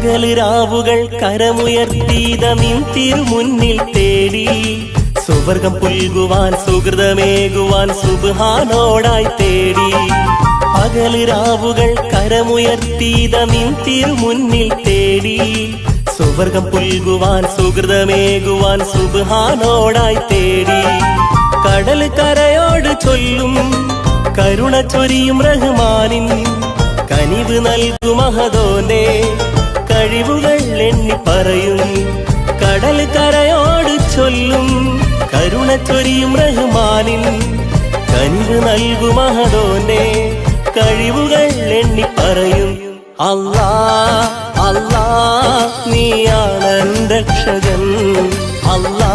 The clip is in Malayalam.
പകല് രാവുകൾ കരമുയർത്തിയതമിൻ തിരുമുന്നിൽ തേടി സുവർഗം പുൽകുവാൻ സുഹൃതമേകുവാൻ സുബ്ഹാനോടായി തേടി പകല് രാവുകൾ കരമുയർത്തിയതമിൻ തിരുമുന്നിൽ തേടി സുവർഗം പുൽകുവാൻ സുഹൃതമേകുവാൻ സുബ്ഹാനോടായി തേടി കടൽ കരയോട് ചൊല്ലും കരുണ ചൊരിയും റഹ്മാനിൻ കനിവ് നൽകും മഹദോന്റെ കഴിവുകൾ എണ്ണി പറയും കടൽ കരയോട് ചൊല്ലും കരുണ ചൊരിയും റഹ്മാനിൻ കനിവ് നൽകും മഹദോന്റെ കഴിവുകൾ എണ്ണി പറയും അല്ലാ അല്ലാ നീയാണ് രക്ഷകൻ അല്ലാ